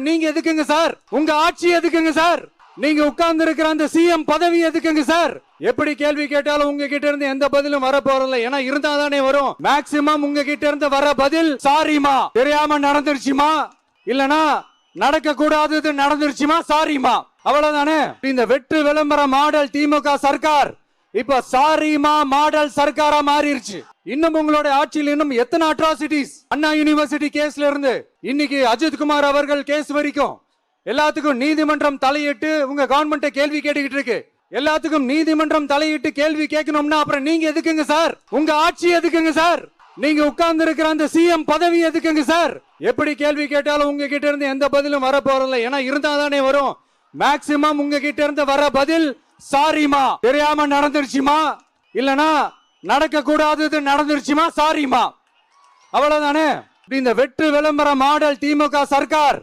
நீங்க எதுக்குங்க சார்? உங்க ஆட்சி எதுக்குங்க சார்? நீங்க உட்கார்ந்து இருக்கிற அந்த சிஎம் பதவி எதுக்குங்க சார்? எப்படி கேள்வி கேட்டாலும் உங்ககிட்ட இருந்து எந்த பதிலும் வர போறதில்ல. ஏன்னா இருந்தா தானே வரும். மேக்சிமம் உங்ககிட்ட இருந்து வர பதில் சாரிமா, தெரியாம நடந்துருச்சுமா, இல்லனா நடக்க கூடாதது நடந்துருச்சுமா, சாரிமா, அவ்வளவுதானே. இந்த வெற்று விளம்பர மாடல் திமுக சர்க்கார் இப்ப சாரிமா மாடல் சர்க்காரா மாறிடுச்சு. இன்னும் உங்களோட ஆட்சியில் இன்னும் எத்தனை அட்ராசிட்டிஸ், அண்ணா யூனிவர்சிட்டி கேஸ்ல இருந்து இன்னைக்கு அஜித் குமார் அவர்கள் கேஸ் வரைக்கும் எல்லாத்துக்கும் நீதிமன்றம் தலையிட்டு உங்க கவர்மெண்ட் கேள்வி கேட்டுக்கிட்டு இருக்கு. எல்லாத்துக்கும் நீதிமன்றம் தலையிட்டு கேள்வி கேட்கணும்னா அப்புறம் நீங்க எதுக்குங்க சார்? உங்க ஆட்சி எதுக்குங்க சார்? நீங்க உட்கார்ந்து இருக்கிற அந்த சிஎம் பதவி எதுக்குங்க சார்? எப்படி கேள்வி கேட்டாலும் உங்ககிட்ட இருந்து எந்த பதிலும் வர போறதில்ல. ஏன்னா இருந்தா தானே வரும். மேக்சிமம் உங்ககிட்ட இருந்து வர பதில் சாரிமா, தெரியாம நடந்துருச்சுமா, இல்லனா நடக்க கூடாதது நடந்துருச்சுமா, சாரிமா, அவ்வளவுதானே. இந்த வெற்று விளம்பர மாடல் திமுக சர்க்கார்